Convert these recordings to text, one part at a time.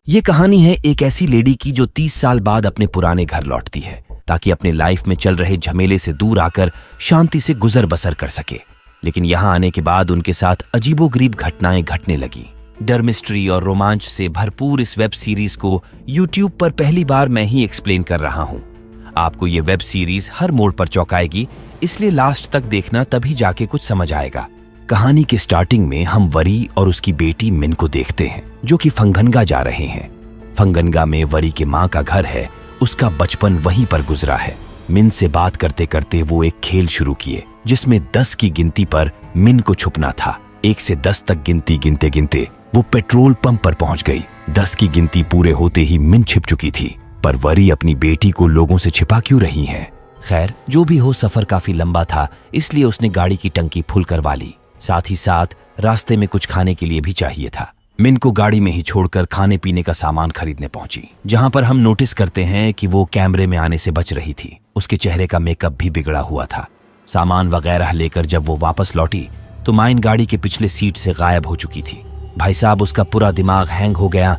ये कहानी है एक ऐसी लेडी की जो 30 साल बाद अपने पुराने घर लौटती है ताकि अपने लाइफ में चल रहे झमेले से दूर आकर शांति से गुजर बसर कर सके। लेकिन यहाँ आने के बाद उनके साथ अजीबोगरीब घटनाएं घटने लगी। डर, मिस्ट्री और रोमांच से भरपूर इस वेब सीरीज को यूट्यूब पर पहली बार मैं ही एक्सप्लेन कर रहा हूँ। आपको ये वेब सीरीज हर मोड़ पर चौंकाएगी, इसलिए लास्ट तक देखना, तभी जाके कुछ समझ आएगा। कहानी के स्टार्टिंग में हम वरी और उसकी बेटी मिन को देखते हैं जो कि फंगनगा जा रहे हैं। फंगनगा में वरी के माँ का घर है, उसका बचपन वहीं पर गुजरा है। मिन से बात करते करते वो एक खेल शुरू किए जिसमें 10 की गिनती पर मिन को छुपना था। 1 से 10 तक गिनती गिनते गिनते वो पेट्रोल पंप पर पहुंच गई। 10 की गिनती पूरे होते ही मिन छिप चुकी थी, पर वरी अपनी बेटी को लोगों से छिपा क्यों रही है? खैर, जो भी हो, सफर काफी लंबा था, इसलिए उसने गाड़ी की टंकी फुल करवा ली। साथ ही साथ रास्ते में कुछ खाने के लिए भी चाहिए था। मिन को गाड़ी में ही छोड़कर खाने पीने का सामान खरीदने पहुंची, जहां पर हम नोटिस करते हैं कि वो कैमरे में आने से बच रही थी। उसके चेहरे का मेकअप भी बिगड़ा हुआ था। सामान वगैरह लेकर जब वो वापस लौटी तो माइन गाड़ी के पिछले सीट से गायब हो चुकी थी। भाई साहब, उसका पूरा दिमाग हैंग हो गया।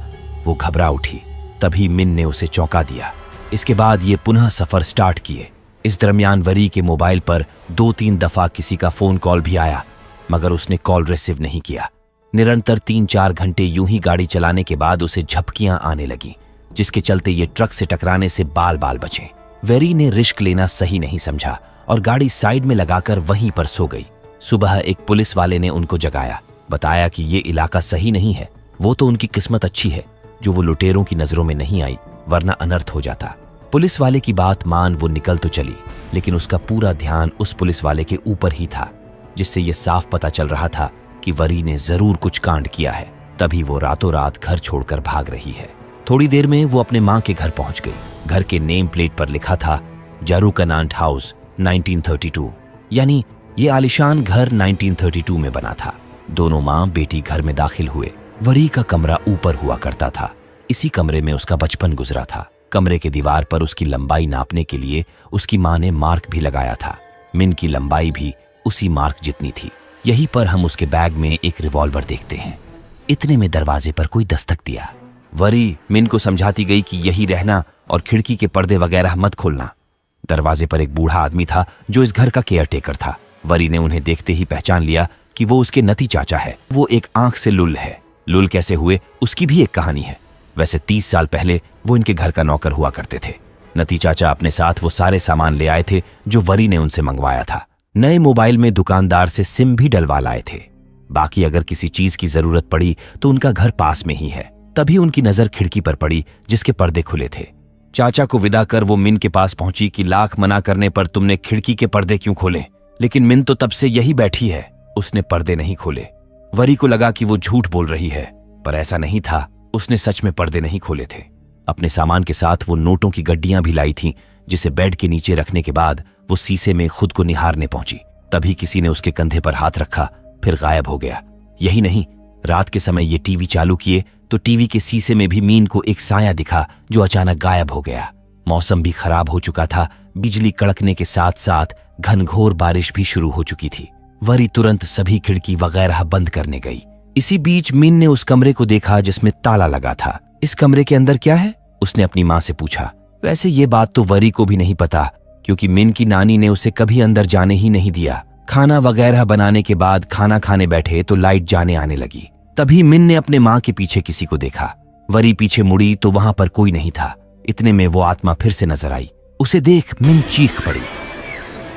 वो घबरा उठी। तभी मिन ने उसे चौंका दिया। इसके बाद ये पुनः सफर स्टार्ट किए। इस दरमियान वरी के मोबाइल पर 2-3 दफा किसी का फोन कॉल भी आया, मगर उसने कॉल रिसीव नहीं किया। निरंतर 3-4 घंटे यूं ही गाड़ी चलाने के बाद उसे झपकियां आने लगी, जिसके चलते ये ट्रक से टकराने से बाल बाल बचे। वेरी ने रिस्क लेना सही नहीं समझा और गाड़ी साइड में लगाकर वहीं पर सो गई। सुबह एक पुलिस वाले ने उनको जगाया, बताया कि ये इलाका सही नहीं है। वो तो उनकी किस्मत अच्छी है जो वो लुटेरों की नजरों में नहीं आई, वरना अनर्थ हो जाता। पुलिस वाले की बात मान वो निकल तो चली, लेकिन उसका पूरा ध्यान उस पुलिस वाले के ऊपर ही था, जिससे ये साफ पता चल रहा था कि वरी ने जरूर कुछ कांड किया है। तभी वो रातों रात घर छोड़कर भाग रही है। थोड़ी देर में वो अपने माँ के घर पहुंच गई। घर के नेम प्लेट पर लिखा था जारूकनांट हाउस 1932, यानी ये आलिशान घर 1932 में बना था। दोनों माँ बेटी घर में दाखिल हुए। वरी का कमरा ऊपर हुआ करता था। इसी कमरे में उसका बचपन गुजरा था। कमरे के दीवार पर उसकी लंबाई नापने के लिए उसकी माँ ने मार्क भी लगाया था। मिन की लंबाई भी उसी मार्क जितनी थी। यहीं पर हम उसके बैग में एक रिवॉल्वर देखते हैं। इतने में दरवाजे पर कोई दस्तक दिया। वरी मिन को समझाती गई कि यही रहना और खिड़की के पर्दे वगैरह मत खोलना। दरवाजे पर एक बूढ़ा आदमी था जो इस घर का केयरटेकर था। वरी ने उन्हें देखते ही पहचान लिया कि वो उसके नती चाचा है। वो एक आंख से लुल है। लुल कैसे हुए उसकी भी एक कहानी है। वैसे 30 साल पहले वो इनके घर का नौकर हुआ करते थे। नती चाचा अपने साथ वो सारे सामान ले आए थे जो वरी ने उनसे मंगवाया था। नए मोबाइल में दुकानदार से सिम भी डलवा लाए थे। बाकी अगर किसी चीज की जरूरत पड़ी तो उनका घर पास में ही है। तभी उनकी नजर खिड़की पर पड़ी जिसके पर्दे खुले थे। चाचा को विदा कर वो मिन के पास पहुंची कि लाख मना करने पर तुमने खिड़की के पर्दे क्यों खोले? लेकिन मिन तो तब से यही बैठी है। उसने पर्दे नहीं खोले। वरी को लगा कि वो झूठ बोल रही है, पर ऐसा नहीं था। उसने सच में पर्दे नहीं खोले थे। अपने सामान के साथ वो नोटों की गड्डियां भी लाई थीं, जिसे बेड के नीचे रखने के बाद वो शीशे में खुद को निहारने पहुंची। तभी किसी ने उसके कंधे पर हाथ रखा, फिर गायब हो गया। यही नहीं, रात के समय ये टीवी चालू किए तो टीवी के शीशे में भी मीन को एक साया दिखा जो अचानक गायब हो गया। मौसम भी खराब हो चुका था। बिजली कड़कने के साथ साथ घनघोर बारिश भी शुरू हो चुकी थी। वरी तुरंत सभी खिड़की वगैरह बंद करने गई। इसी बीच मिन ने उस कमरे को देखा जिसमें ताला लगा था। इस कमरे के अंदर क्या है? उसने अपनी माँ से पूछा। वैसे ये बात तो वरी को भी नहीं पता, क्योंकि मिन की नानी ने उसे कभी अंदर जाने ही नहीं दिया। खाना वगैरह बनाने के बाद खाना खाने बैठे तो लाइट जाने आने लगी। तभी मिन ने अपने माँ के पीछे किसी को देखा। वरी पीछे मुड़ी तो वहां पर कोई नहीं था। इतने में वो आत्मा फिर से नजर आई। उसे देख मिन चीख पड़ी।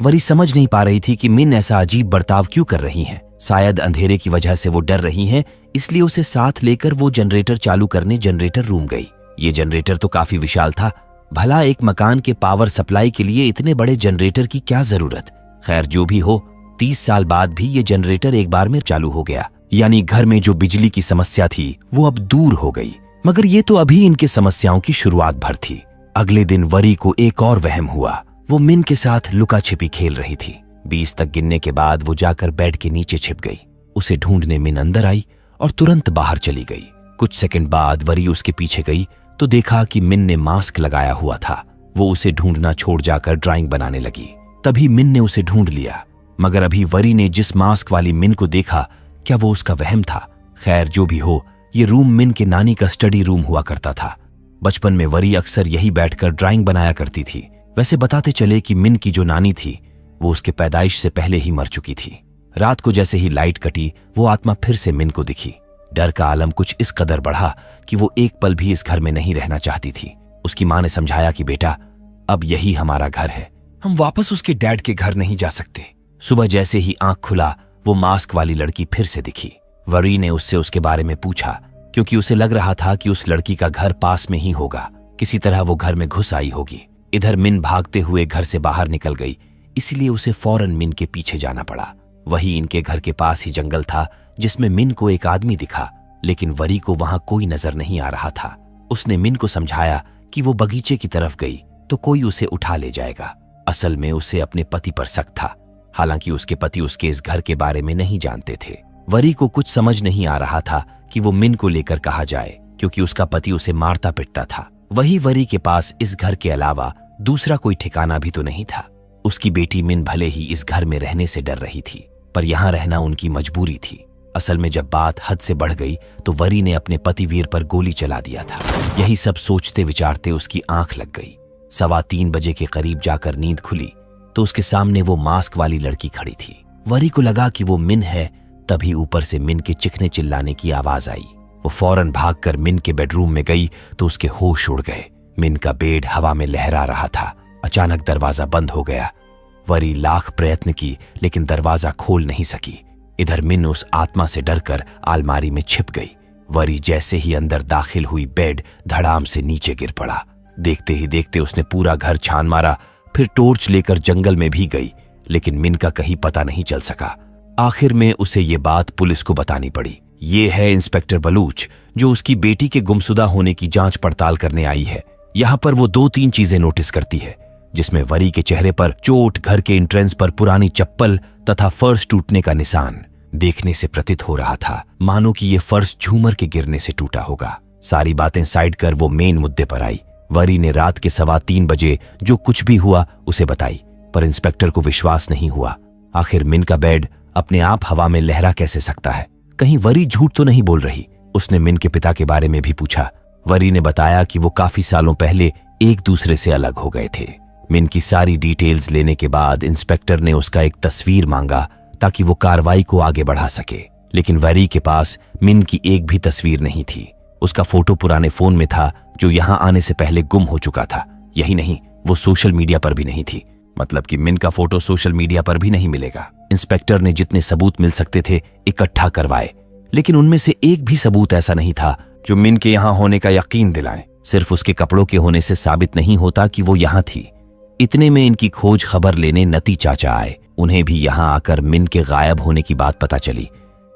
वरी समझ नहीं पा रही थी कि मिन ऐसा अजीब बर्ताव क्यों कर रही हैं। शायद अंधेरे की वजह से वो डर रही हैं, इसलिए उसे साथ लेकर वो जनरेटर चालू करने जनरेटर रूम गई। ये जनरेटर तो काफी विशाल था। भला एक मकान के पावर सप्लाई के लिए इतने बड़े जनरेटर की क्या जरूरत? खैर, जो भी हो, 30 साल बाद भी ये जनरेटर एक बार में चालू हो गया। यानी घर में जो बिजली की समस्या थी वो अब दूर हो गई। मगर ये तो अभी इनके समस्याओं की शुरुआत भर थी। अगले दिन वरी को एक और वहम हुआ। वो मिन के साथ लुका छिपी खेल रही थी। 20 तक गिनने के बाद वो जाकर बेड के नीचे छिप गई। उसे ढूंढने मिन अंदर आई और तुरंत बाहर चली गई। कुछ सेकंड बाद वरी उसके पीछे गई तो देखा कि मिन ने मास्क लगाया हुआ था। वो उसे ढूंढना छोड़ जाकर ड्राइंग बनाने लगी। तभी मिन ने उसे ढूंढ लिया, मगर अभी वरी ने जिस मास्क वाली मिन को देखा, क्या वो उसका वहम था? खैर, जो भी हो, ये रूम मिन के नानी का स्टडी रूम हुआ करता था। बचपन में वरी अक्सर यही बैठकर ड्राइंग बनाया करती थी। वैसे बताते चले कि मिन की जो नानी थी वो उसके पैदाइश से पहले ही मर चुकी थी। रात को जैसे ही लाइट कटी वो आत्मा फिर से मिन को दिखी। डर का आलम कुछ इस कदर बढ़ा कि वो एक पल भी इस घर में नहीं रहना चाहती थी। उसकी माँ ने समझाया कि बेटा, अब यही हमारा घर है, हम वापस उसके डैड के घर नहीं जा सकते। सुबह जैसे ही आंख खुला वो मास्क वाली लड़की फिर से दिखी। वरी ने उससे उसके बारे में पूछा, क्योंकि उसे लग रहा था कि उस लड़की का घर पास में ही होगा। किसी तरह वो घर में घुस आई होगी। इधर मिन भागते हुए घर से बाहर निकल गई, इसलिए उसे फौरन मिन के पीछे जाना पड़ा। वही इनके घर के पास ही जंगल था जिसमें मिन को एक आदमी दिखा, लेकिन वरी को वहां कोई नजर नहीं आ रहा था। उसने मिन को समझाया कि वो बगीचे की तरफ गई तो कोई उसे उठा ले जाएगा। असल में उसे अपने पति पर शक था, हालांकि उसके पति उसके इस घर के बारे में नहीं जानते थे। वरी को कुछ समझ नहीं आ रहा था कि वो मिन को लेकर कहाँ जाए, क्योंकि उसका पति उसे मारता पिटता था। वही वरी के पास इस घर के अलावा दूसरा कोई ठिकाना भी तो नहीं था। उसकी बेटी मिन भले ही इस घर में रहने से डर रही थी, पर यहाँ रहना उनकी मजबूरी थी। असल में जब बात हद से बढ़ गई तो वरी ने अपने पति वीर पर गोली चला दिया था। यही सब सोचते विचारते उसकी आंख लग गई। 3:15 बजे के करीब जाकर नींद खुली तो उसके सामने वो मास्क वाली लड़की खड़ी थी। वरी को लगा कि वो मिन है, तभी ऊपर से मिन के चिखने चिल्लाने की आवाज आई। वो फौरन भागकर मिन के बेडरूम में गई तो उसके होश उड़ गए। मिन का बेड हवा में लहरा रहा था। अचानक दरवाजा बंद हो गया। वरी लाख प्रयत्न की लेकिन दरवाजा खोल नहीं सकी। इधर मिन उस आत्मा से डरकर अलमारी में छिप गई। वरी जैसे ही अंदर दाखिल हुई बेड धड़ाम से नीचे गिर पड़ा। देखते ही देखते उसने पूरा घर छान मारा, फिर टॉर्च लेकर जंगल में भी गई, लेकिन मिन का कहीं पता नहीं चल सका। आखिर में उसे ये बात पुलिस को बतानी पड़ी। ये है इंस्पेक्टर बलूच, जो उसकी बेटी के गुमशुदा होने की जांच पड़ताल करने आई है। यहाँ पर वो 2-3 चीजें नोटिस करती है, जिसमें वरी के चेहरे पर चोट, घर के एंट्रेंस पर पुरानी चप्पल तथा फर्श टूटने का निशान। देखने से प्रतीत हो रहा था मानो कि ये फर्श झूमर के गिरने से टूटा होगा। सारी बातें साइड कर वो मेन मुद्दे पर आई। वरी ने रात के 3:15 बजे जो कुछ भी हुआ उसे बताई, पर इंस्पेक्टर को विश्वास नहीं हुआ। आखिर मिन का बेड अपने आप हवा में लहरा कैसे सकता है? कहीं वरी झूठ तो नहीं बोल रही? उसने मिन के पिता के बारे में भी पूछा। वरी ने बताया कि वो काफी सालों पहले एक दूसरे से अलग हो गए थे। मिन की सारी डिटेल्स लेने के बाद इंस्पेक्टर ने उसका एक तस्वीर मांगा ताकि वो कार्रवाई को आगे बढ़ा सके, लेकिन वरी के पास मिन की एक भी तस्वीर नहीं थी। उसका फोटो पुराने फोन में था जो यहाँ आने से पहले गुम हो चुका था। यही नहीं, वो सोशल मीडिया पर भी नहीं थी। मतलब कि मिन का फोटो सोशल मीडिया पर भी नहीं मिलेगा। इंस्पेक्टर ने जितने सबूत मिल सकते थे इकट्ठा करवाए, लेकिन उनमें से एक भी सबूत ऐसा नहीं था जो मिन के यहाँ होने का यकीन दिलाए। सिर्फ उसके कपड़ों के होने से साबित नहीं होता कि वो यहाँ थी। इतने में इनकी खोज खबर लेने नती चाचा आए। उन्हें भी यहाँ आकर मिन के गायब होने की बात पता चली।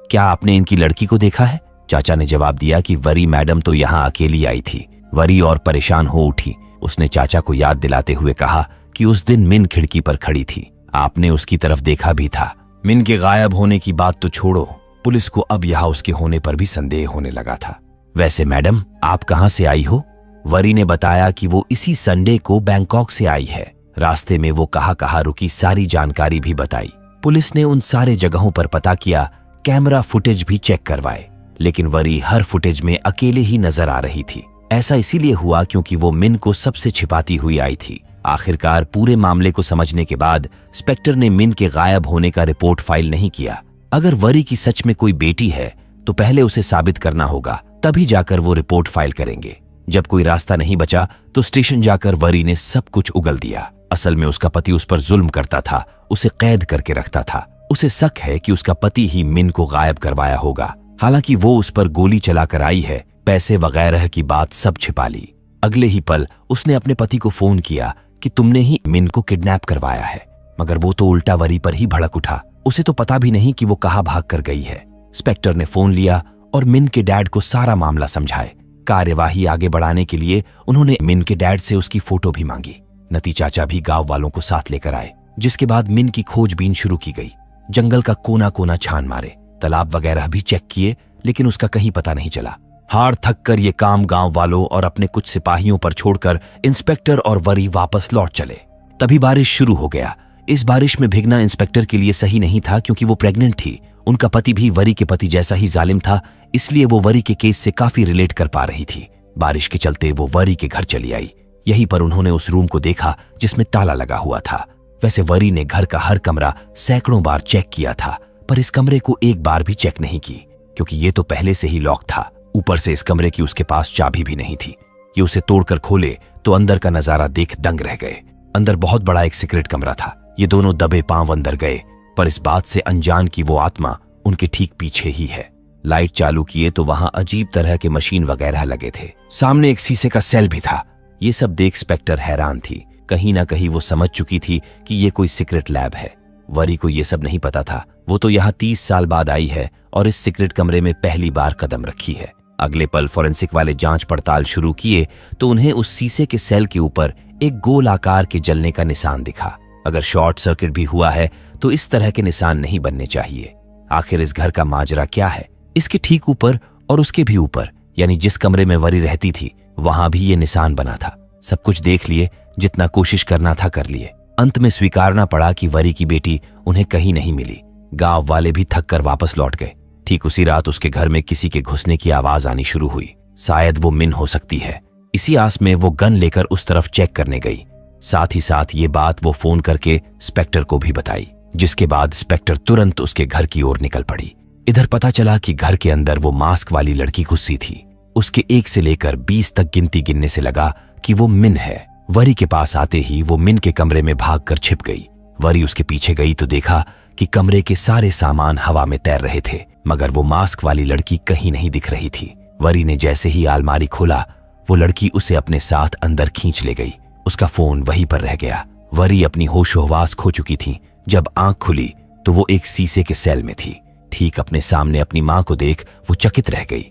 क्या आपने इनकी लड़की को देखा है? चाचा ने जवाब दिया कि वरी मैडम तो यहाँ अकेली आई थी। वरी और परेशान हो उठी। उसने चाचा को याद दिलाते हुए कहा कि उस दिन मिन खिड़की पर खड़ी थी, आपने उसकी तरफ देखा भी था। मिन के गायब होने की बात तो छोड़ो, पुलिस को अब यहाँ उसके होने पर भी संदेह होने लगा था। वैसे मैडम, आप कहाँ से आई हो? वरी ने बताया कि वो इसी संडे को बैंकॉक से आई है। रास्ते में वो कहाँ रुकी सारी जानकारी भी बताई। पुलिस ने उन सारे जगहों पर पता किया, कैमरा फुटेज भी चेक करवाए, लेकिन वरी हर फुटेज में अकेले ही नजर आ रही थी। ऐसा इसीलिए हुआ क्योंकि वो मिन को सबसे छिपाती हुई आई थी। आखिरकार पूरे मामले को समझने के बाद इंस्पेक्टर ने मिन के गायब होने का रिपोर्ट फाइल नहीं किया। अगर वरी की सच में कोई बेटी है तो पहले उसे साबित करना होगा, तभी जाकर वो रिपोर्ट फाइल करेंगे। जब कोई रास्ता नहीं बचा तो स्टेशन जाकर वरी ने सब कुछ उगल दिया। असल में उसका पति उस पर जुल्म करता था, उसे कैद करके रखता था। उसे शक है कि उसका पति ही मिन को गायब करवाया होगा। हालांकि वो उस पर गोली चलाकर आई है, पैसे वगैरह की बात सब छिपा ली। अगले ही पल उसने अपने पति को फोन किया कि तुमने ही मिन को किडनैप करवाया है, मगर वो तो उल्टा वरी पर ही भड़क उठा। उसे तो पता भी नहीं कि वो कहाँ भाग कर गई है। इंस्पेक्टर ने फोन लिया और मिन के डैड को सारा मामला समझाए। कार्यवाही आगे बढ़ाने के लिए उन्होंने मिन के डैड से उसकी फोटो भी मांगी। नती चाचा भी गांव वालों को साथ लेकर आए, जिसके बाद मिन की खोजबीन शुरू की गई। जंगल का कोना कोना छान मारे, तालाब वगैरह भी चेक किए, लेकिन उसका कहीं पता नहीं चला। हार थक कर ये काम गांव वालों और अपने कुछ सिपाहियों पर छोड़कर इंस्पेक्टर और वरी वापस लौट चले। तभी बारिश शुरू हो गया। इस बारिश में भीगना इंस्पेक्टर के लिए सही नहीं था क्योंकि वो प्रेग्नेंट थी उनका पति भी वरी के पति जैसा ही जालिम था, इसलिए वो वरी के केस से काफी रिलेट कर पा रही थी। बारिश के चलते वो वरी के घर चली आई। यहीं पर उन्होंने उस रूम को देखा जिसमें ताला लगा हुआ था। वैसे वरी ने घर का हर कमरा सैकड़ों बार चेक किया था, पर इस कमरे को एक बार भी चेक नहीं की, क्योंकि ये तो पहले से ही लॉक था। ऊपर से इस कमरे की उसके पास चाबी भी नहीं थी। ये उसे तोड़कर खोले तो अंदर का नजारा देख दंग रह गए। अंदर बहुत बड़ा एक सीक्रेट कमरा था। ये दोनों दबे पांव अंदर गए, पर इस बात से अनजान कि वो आत्मा उनके ठीक पीछे ही है। लाइट चालू किए तो वहां अजीब तरह के मशीन वगैरह लगे थे। सामने एक शीशे का सेल भी था। ये सब देख स्पेक्टर हैरान थी। कहीं ना कहीं वो समझ चुकी थी कि ये कोई सीक्रेट लैब है। वरी को ये सब नहीं पता था। वो तो यहाँ 30 साल बाद आई है और इस सीक्रेट कमरे में पहली बार कदम रखी है। अगले पल फॉरेंसिक वाले जांच पड़ताल शुरू किए तो उन्हें उस शीशे के सेल के ऊपर एक गोल आकार के जलने का निशान दिखा। अगर शॉर्ट सर्किट भी हुआ है तो इस तरह के निशान नहीं बनने चाहिए। आखिर इस घर का माजरा क्या है? इसके ठीक ऊपर और उसके भी ऊपर, यानी जिस कमरे में वरी रहती थी वहां भी ये निशान बना था। सब कुछ देख लिए, जितना कोशिश करना था कर लिए। अंत में स्वीकारना पड़ा कि वरी की बेटी उन्हें कहीं नहीं मिली। गांव वाले भी थक कर वापस लौट गए। ठीक उसी रात उसके घर में किसी के घुसने की आवाज आनी शुरू हुई। शायद वो मिन हो सकती है। इसी आस में वो गन लेकर उस तरफ चेक करने गई। साथ ही साथ ये बात वो फोन करके स्पेक्टर को भी बताई, जिसके बाद स्पेक्टर तुरंत उसके घर की ओर निकल पड़ी। इधर पता चला कि घर के अंदर वो मास्क वाली लड़की घुसी थी। उसके 1 से लेकर 20 तक गिनती गिनने से लगा कि वो मिन है। वरी के पास आते ही वो मिन के कमरे में भागकर छिप गई। वरी उसके पीछे गई तो देखा कि कमरे के सारे सामान हवा में तैर रहे थे, मगर वो मास्क वाली लड़की कहीं नहीं दिख रही थी। वरी ने जैसे ही अलमारी खोला, वो लड़की उसे अपने साथ अंदर खींच ले गई। उसका फोन वहीं पर रह गया। वरी अपनी होशो-हवास खो चुकी थी। जब आंख खुली तो वो एक शीशे के सेल में थी। ठीक अपने सामने अपनी मां को देख वो चकित रह गई।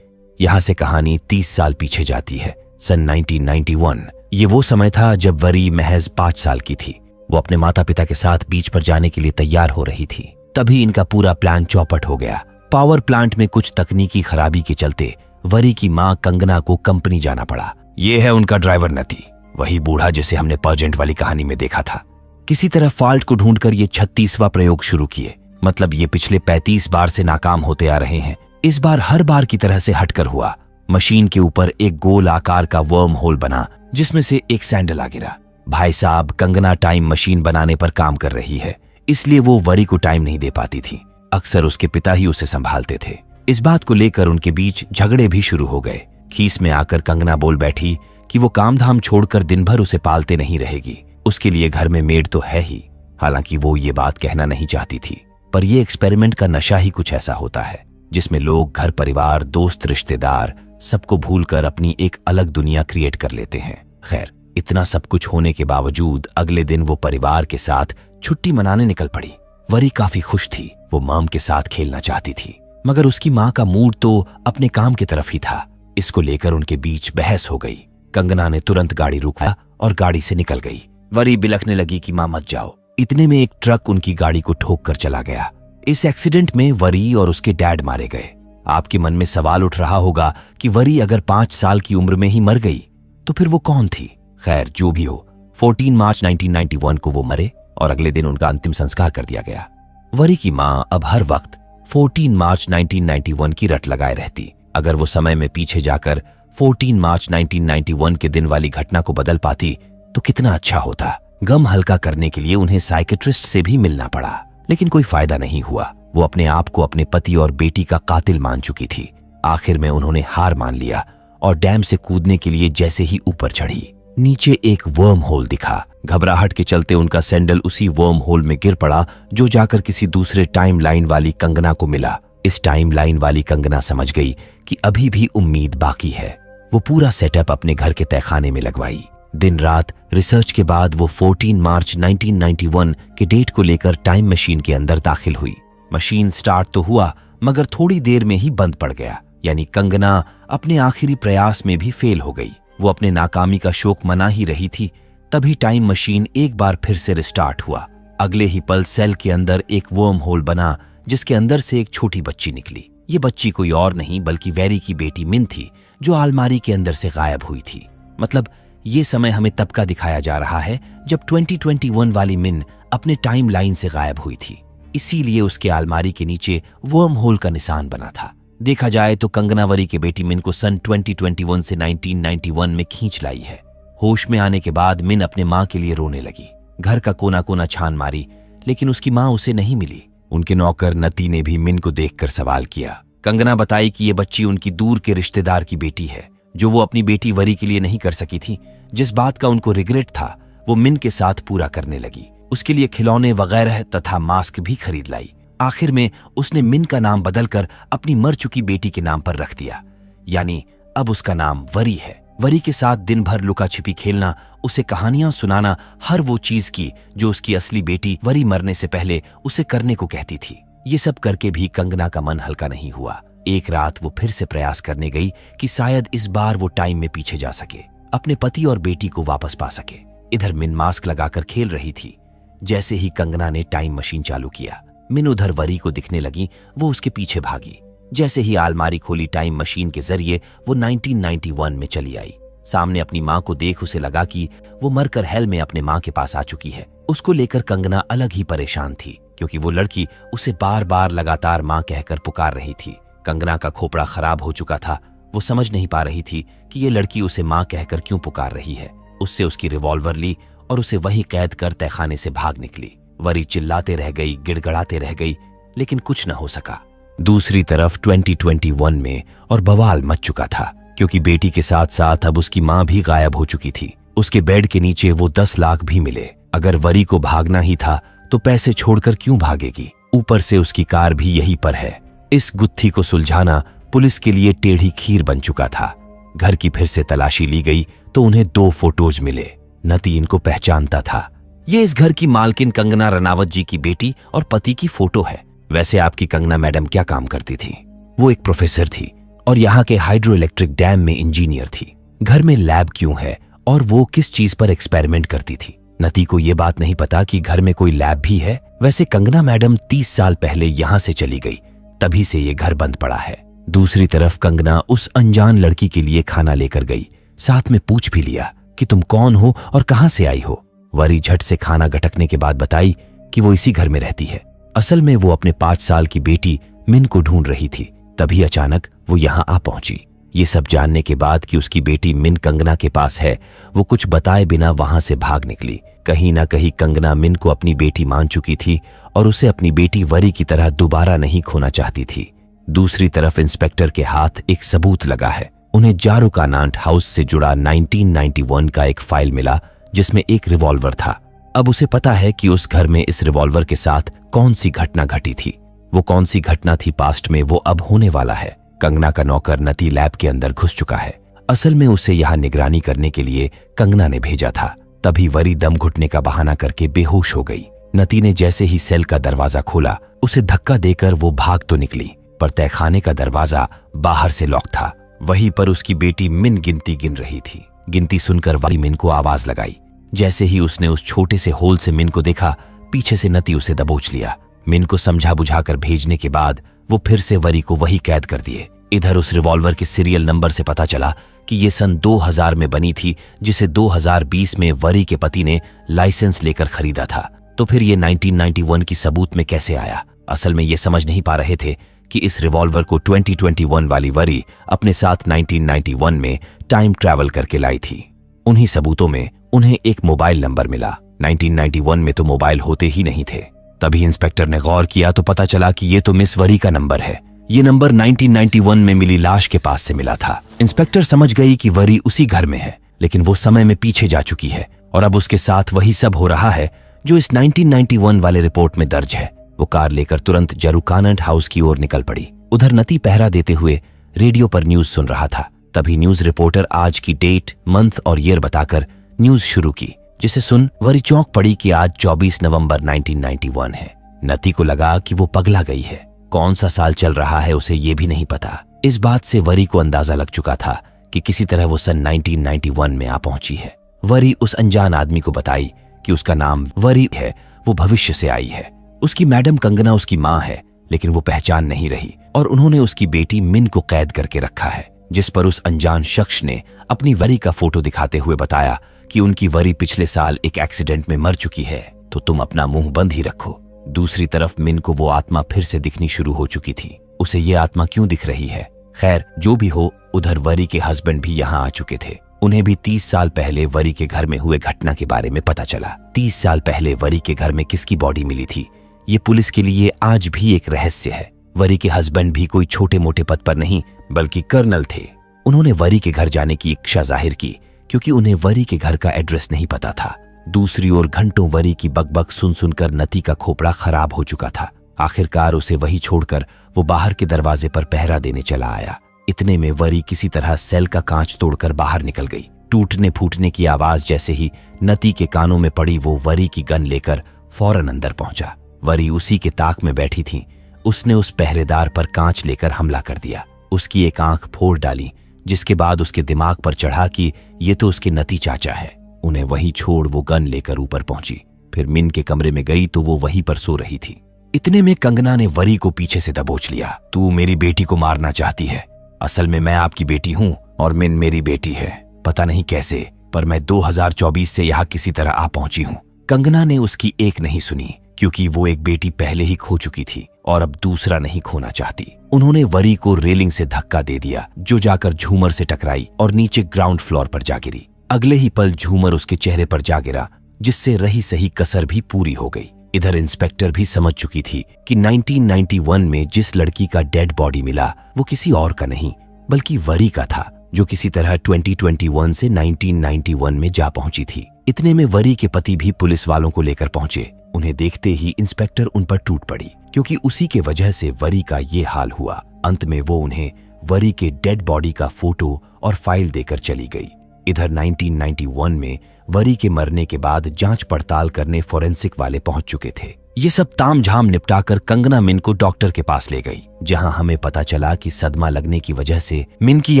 यहां से कहानी 30 साल पीछे जाती है, सन 1991। ये वो समय था जब वरी महज 5 साल की थी। वो अपने माता पिता के साथ बीच पर जाने के लिए तैयार हो रही थी। तभी इनका पूरा प्लान चौपट हो गया। पावर प्लांट में कुछ तकनीकी खराबी के चलते वरी की मां कंगना को कंपनी जाना पड़ा। ये है उनका ड्राइवर नती, वही बूढ़ा जिसे हमने पर्जेंट वाली कहानी में देखा था। किसी तरह फॉल्ट को ढूंढकर ये 36वां प्रयोग शुरू किए। मतलब ये पिछले 35 बार से नाकाम होते आ रहे हैं। इस बार हर बार की तरह से हटकर हुआ। मशीन के ऊपर एक गोल आकार का वर्म होल बना, जिसमें से एक सैंडल आ गिरा। भाई साहब, कंगना टाइम मशीन बनाने पर काम कर रही है, इसलिए वो वरी को टाइम नहीं दे पाती थी। अक्सर उसके पिता ही उसे संभालते थे। इस बात को लेकर उनके बीच झगड़े भी शुरू हो गए। खीस में आकर कंगना बोल बैठी कि वो काम धाम छोड़कर दिन भर उसे पालते नहीं रहेगी। उसके लिए घर में मेड तो है ही। हालांकि वो ये बात कहना नहीं चाहती थी, पर यह एक्सपेरिमेंट का नशा ही कुछ ऐसा होता है जिसमें लोग घर परिवार, दोस्त, रिश्तेदार सबको भूलकर अपनी एक अलग दुनिया क्रिएट कर लेते हैं। खैर, इतना सब कुछ होने के बावजूद अगले दिन वो परिवार के साथ छुट्टी मनाने निकल पड़ी। वरी काफी खुश थी। वो मॉम के साथ खेलना चाहती थी, मगर उसकी मां का मूड तो अपने काम की तरफ ही था। इसको लेकर उनके बीच बहस हो गई। कंगना ने तुरंत गाड़ी रुकवाया और गाड़ी से निकल गई। वरी बिलखने लगी कि मां मत जाओ। इतने में एक ट्रक उनकी गाड़ी को ठोक कर चला गया। इस एक्सीडेंट में वरी और उसके डैड मारे गए। आपके मन में सवाल उठ रहा होगा कि वरी अगर 5 साल की उम्र में ही मर गई तो फिर वो कौन थी? खैर, जो भी हो, 14 मार्च 1991 को वो मरे और अगले दिन उनका अंतिम संस्कार कर दिया गया। वरी की मां अब हर वक्त 14 मार्च 1991 की रट लगाए रहती। अगर वो समय में पीछे जाकर 14 मार्च 1991 के दिन वाली घटना को बदल पाती तो कितना अच्छा होता। गम हल्का करने के लिए उन्हें साइकेट्रिस्ट से भी मिलना पड़ा, लेकिन कोई फायदा नहीं हुआ। वो अपने आप को अपने पति और बेटी का कातिल मान चुकी थी। आखिर में उन्होंने हार मान लिया और डैम से कूदने के लिए जैसे ही ऊपर चढ़ी, नीचे एक वर्म होल दिखा। घबराहट के चलते उनका सैंडल उसी वर्म होल में गिर पड़ा, जो जाकर किसी दूसरे टाइम लाइन वाली कंगना को मिला। इस टाइम लाइन वाली कंगना समझ गई कि अभी भी उम्मीद बाकी है। वो पूरा सेटअप अपने घर के तहखाने में लगवाई। दिन रात रिसर्च के बाद वो 14 मार्च 1991 के डेट को लेकर टाइम मशीन के अंदर दाखिल हुई। मशीन स्टार्ट तो हुआ, मगर थोड़ी देर में ही बंद पड़ गया। यानी कंगना अपने आखिरी प्रयास में भी फेल हो गई। वो अपने नाकामी का शोक मना ही रही थी, तभी टाइम मशीन एक बार फिर से रिस्टार्ट हुआ। अगले ही पल सेल के अंदर एक वर्म होल बना, जिसके अंदर से एक छोटी बच्ची निकली। ये बच्ची कोई और नहीं बल्कि वेरी की बेटी मिन थी, जो अलमारी के अंदर से गायब हुई थी। मतलब ये समय हमें तब का दिखाया जा रहा है जब 2021 वाली मिन अपने टाइम लाइन से गायब हुई थी। इसीलिए उसके अलमारी के नीचे वर्म होल का निशान बना था। देखा जाए तो कंगना वरी के बेटी मिन को सन 2021 से 1991 में खींच लाई है। होश में आने के बाद मिन अपने माँ के लिए रोने लगी। घर का कोना कोना छान मारी, लेकिन उसकी माँ उसे नहीं मिली। उनके नौकर नती ने भी मिन को देखकर सवाल किया। कंगना बताई कि ये बच्ची उनकी दूर के रिश्तेदार की बेटी है, जो वो अपनी बेटी वरी के लिए नहीं कर सकी थी। जिस बात का उनको रिग्रेट था वो मिन के साथ पूरा करने लगी। उसके लिए खिलौने वगैरह तथा मास्क भी खरीद लाई। आखिर में उसने मिन का नाम बदलकर अपनी मर चुकी बेटी के नाम पर रख दिया, यानी अब उसका नाम वरी है। वरी के साथ दिन भर लुका छिपी खेलना, उसे कहानियां सुनाना, हर वो चीज की जो उसकी असली बेटी वरी मरने से पहले उसे करने को कहती थी। ये सब करके भी कंगना का मन हल्का नहीं हुआ। एक रात वो फिर से प्रयास करने गई कि शायद इस बार वो टाइम में पीछे जा सके, अपने पति और बेटी को वापस पा सके। इधर मिन मास्क लगाकर खेल रही थी। जैसे ही कंगना ने टाइम मशीन चालू किया, मिन उधर वरी को दिखने लगी। वो उसके पीछे भागी। जैसे ही अलमारी खोली, टाइम मशीन के जरिए वो 1991 में चली आई। सामने अपनी माँ को देख उसे लगा कि वो मरकर हेल में अपने माँ के पास आ चुकी है। उसको लेकर कंगना अलग ही परेशान थी, क्योंकि वो लड़की उसे बार बार लगातार माँ कहकर पुकार रही थी। कंगना का खोपड़ा खराब हो चुका था। वो समझ नहीं पा रही थी कि ये लड़की उसे माँ कहकर क्यों पुकार रही है। उससे उसकी रिवॉल्वर ली और उसे वहीं कैद कर तहखाने से भाग निकली। वरी चिल्लाते रह गई, गिड़गड़ाते रह गई, लेकिन कुछ न हो सका। दूसरी तरफ 2021 में और बवाल मच चुका था, क्योंकि बेटी के साथ साथ अब उसकी माँ भी गायब हो चुकी थी। उसके बेड के नीचे वो 10 लाख भी मिले। अगर वरी को भागना ही था तो पैसे छोड़कर क्यों भागेगी? ऊपर से उसकी कार भी यहीं पर है। इस गुत्थी को सुलझाना पुलिस के लिए टेढ़ी खीर बन चुका था। घर की फिर से तलाशी ली गई तो उन्हें 2 फोटोज मिले। नती इनको पहचानता था। ये इस घर की मालकिन कंगना रनावत जी की बेटी और पति की फोटो है। वैसे आपकी कंगना मैडम क्या काम करती थी? वो एक प्रोफेसर थी और यहाँ के हाइड्रो इलेक्ट्रिक डैम में इंजीनियर थी। घर में लैब क्यों है और वो किस चीज पर एक्सपेरिमेंट करती थी? नती को ये बात नहीं पता कि घर में कोई लैब भी है। वैसे कंगना मैडम 30 साल पहले यहाँ से चली गई, तभी से ये घर बंद पड़ा है। दूसरी तरफ कंगना उस अनजान लड़की के लिए खाना लेकर गई। साथ में पूछ भी लिया कि तुम कौन हो और कहाँ से आई हो। वरी झट से खाना गटकने के बाद बताई कि वो इसी घर में रहती है। असल में वो अपने 5 साल की बेटी मिन को ढूंढ रही थी। तभी अचानक वो यहाँ आ पहुंची। ये सब जानने के बाद कि उसकी बेटी मिन कंगना के पास है, वो कुछ बताए बिना वहां से भाग निकली। कहीं ना कहीं कंगना मिन को अपनी बेटी मान चुकी थी और उसे अपनी बेटी वरी की तरह दोबारा नहीं खोना चाहती थी। दूसरी तरफ इंस्पेक्टर के हाथ एक सबूत लगा है। उन्हें जारुकानांट हाउस से जुड़ा 1991 का एक फाइल मिला, जिसमें एक रिवॉल्वर था। अब उसे पता है कि उस घर में इस रिवॉल्वर के साथ कौन सी घटना घटी थी। वो कौन सी घटना थी पास्ट में, वो अब होने वाला है। कंगना का नौकर नती लैब के अंदर घुस चुका है। असल में उसे यहाँ निगरानी करने के लिए कंगना ने भेजा था। तभी वरी दम घुटने का बहाना करके बेहोश हो गई। नती ने जैसे ही सेल का दरवाजा खोला, उसे धक्का देकर वो भाग तो निकली, पर तहखाने का दरवाजा बाहर से लॉक था। वहीं पर उसकी बेटी मिन गिनती गिन रही थी। गिनती सुनकर वरी मिन को आवाज लगाई। जैसे ही उसने उस छोटे से होल से मिन को देखा, पीछे से नती उसे दबोच लिया। मिन को समझा बुझाकर भेजने के बाद वो फिर से वरी को वही कैद कर दिए। इधर उस रिवॉल्वर के सीरियल नंबर से पता चला कि ये सन 2000 में बनी थी, जिसे 2020 में वरी के पति ने लाइसेंस लेकर खरीदा था। तो फिर ये 1991 की सबूत में कैसे आया? असल में ये समझ नहीं पा रहे थे कि इस रिवॉल्वर को 2021 वाली वरी अपने साथ 1991 में टाइम ट्रैवल करके लाई थी। उन्हीं सबूतों में उन्हें एक मोबाइल नंबर मिला। 1991 में तो मोबाइल होते ही नहीं थे। तभी इंस्पेक्टर ने गौर किया तो पता चला कि ये तो मिस वरी का नंबर है। ये नंबर 1991 में मिली लाश के पास से मिला था। इंस्पेक्टर समझ गई कि वरी उसी घर में है, लेकिन वो समय में पीछे जा चुकी है और अब उसके साथ वही सब हो रहा है जो इस 1991 वाले रिपोर्ट में दर्ज है। वो कार लेकर तुरंत जारुकानांट हाउस की ओर निकल पड़ी। उधर नती पहरा देते हुए रेडियो पर न्यूज सुन रहा था। तभी न्यूज रिपोर्टर आज की डेट, मंथ और ईयर बताकर न्यूज शुरू की, जिसे सुन वरी चौंक पड़ी कि आज 24 नवंबर 1991 है। नती को लगा कि वो पगला गई है। कौन सा साल चल रहा है उसे ये भी नहीं पता। इस बात से वरी को अंदाजा लग चुका था कि किसी तरह वो सन 1991 में आ पहुंची है। वरी उस अनजान आदमी को बताई कि उसका नाम वरी है, वो भविष्य से आई है। उसकी मैडम कंगना उसकी माँ है, लेकिन वो पहचान नहीं रही और उन्होंने उसकी बेटी मिन को कैद करके रखा है। जिस पर उस अनजान शख्स ने अपनी वरी का फोटो दिखाते हुए बताया कि उनकी वरी पिछले साल एक एक्सीडेंट में मर चुकी है, तो तुम अपना मुंह बंद ही रखो। दूसरी तरफ मिन को वो आत्मा फिर से दिखनी शुरू हो चुकी थी। उसे ये आत्मा क्यों दिख रही है? खैर जो भी हो, उधर वरी के हस्बैंड भी यहाँ आ चुके थे। उन्हें भी 30 साल पहले वरी के घर में हुए घटना के बारे में पता चला। 30 साल पहले वरी के घर में किसकी बॉडी मिली थी, ये पुलिस के लिए आज भी एक रहस्य है। वरी के हस्बैंड भी कोई छोटे मोटे पद पर नहीं बल्कि कर्नल थे। उन्होंने वरी के घर जाने की इच्छा जाहिर की क्योंकि उन्हें वरी के घर का एड्रेस नहीं पता था। दूसरी ओर घंटों वरी की बकबक सुन सुनकर नती का खोपड़ा खराब हो चुका था। आखिरकार उसे वही छोड़कर वो बाहर के दरवाजे पर पहरा देने चला आया। इतने में वरी किसी तरह सेल का कांच तोड़कर बाहर निकल गई। टूटने फूटने की आवाज जैसे ही नती के कानों में पड़ी, वो वरी की गन लेकर फौरन अंदर पहुंचा। वरी उसी के ताक में बैठी थी। उसने उस पहरेदार पर कांच लेकर हमला कर दिया। उसकी एक आंख फोड़ डाली, जिसके बाद उसके दिमाग पर चढ़ा कि ये तो उसके नती चाचा है। उन्हें वहीं छोड़ वो गन लेकर ऊपर पहुंची। फिर मिन के कमरे में गई तो वो वहीं पर सो रही थी। इतने में कंगना ने वरी को पीछे से दबोच लिया। तू मेरी बेटी को मारना चाहती है? असल में मैं आपकी बेटी हूँ और मिन मेरी बेटी है। पता नहीं कैसे, पर मैं 2024 से यहाँ किसी तरह आ पहुंची हूँ। कंगना ने उसकी एक नहीं सुनी क्योंकि वो एक बेटी पहले ही खो चुकी थी और अब दूसरा नहीं खोना चाहती। उन्होंने वरी को रेलिंग से धक्का दे दिया, जो जाकर झूमर से टकराई और नीचे ग्राउंड फ्लोर पर जा गिरी। अगले ही पल झूमर उसके चेहरे पर जा गिरा, जिससे रही सही कसर भी पूरी हो गई। इधर इंस्पेक्टर भी समझ चुकी थी कि 1991 में जिस लड़की का डेड बॉडी मिला वो किसी और का नहीं बल्कि वरी का था, जो किसी तरह 2021 से 1991 में जा पहुंची थी। इतने में वरी के पति भी पुलिस वालों को लेकर पहुंचे। उन्हें देखते ही इंस्पेक्टर उन पर टूट पड़ी क्योंकि उसी के वजह से वरी का ये हाल हुआ। अंत में वो उन्हें वरी के डेड बॉडी का फोटो और फाइल देकर चली गई। इधर 1991 में वरी के मरने के बाद जांच पड़ताल करने फोरेंसिक वाले पहुंच चुके थे। ये सब तामझाम निपटाकर कंगना मिन को डॉक्टर के पास ले गई, जहां हमें पता चला कि सदमा लगने की वजह से मिन की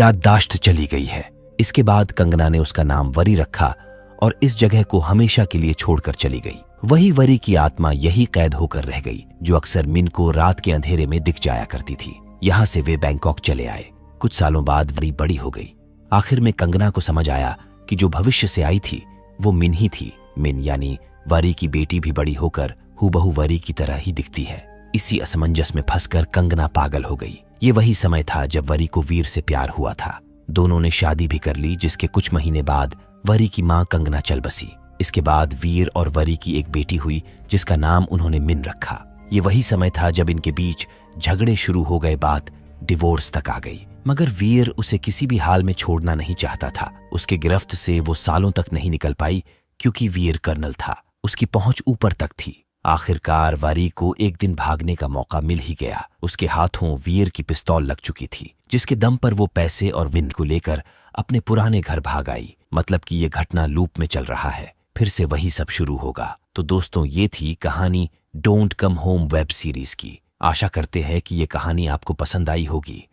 याददाश्त चली गई है। इसके बाद कंगना ने उसका नाम वरी रखा और इस जगह को हमेशा के लिए छोड़कर चली गई। वही वरी की आत्मा यही कैद होकर रह गई, जो अक्सर मिन को रात के अंधेरे में दिख जाया करती थी। यहाँ से वे बैंकॉक चले आए। कुछ सालों बाद वरी बड़ी हो गई। आखिर में कंगना को समझ आया कि जो भविष्य से आई थी वो मिन ही थी। मिन यानी वरी की बेटी भी बड़ी होकर हूबहू वरी की तरह ही दिखती है। इसी असमंजस में फंसकर कंगना पागल हो गई। ये वही समय था जब वरी को वीर से प्यार हुआ था। दोनों ने शादी भी कर ली, जिसके कुछ महीने बाद वरी की मां कंगना चल बसी। इसके बाद वीर और वरी की एक बेटी हुई, जिसका नाम उन्होंने मिन रखा। ये वही समय था जब इनके बीच झगड़े शुरू हो गए, बात डिवोर्स तक आ गई। मगर वीर उसे किसी भी हाल में छोड़ना नहीं चाहता था। उसके गिरफ्त से वो सालों तक नहीं निकल पाई क्योंकि वीर कर्नल था। उसकी पहुंच ऊपर तक थी। आखिरकार वरी को एक दिन भागने का मौका मिल ही गया। उसके हाथों वीर की पिस्तौल लग चुकी थी, जिसके दम पर वो पैसे और विन को लेकर अपने पुराने घर भाग आई। मतलब कि ये घटना लूप में चल रहा है, फिर से वही सब शुरू होगा। तो दोस्तों, ये थी कहानी don't come home web series की। आशा करते हैं कि ये कहानी आपको पसंद आई होगी।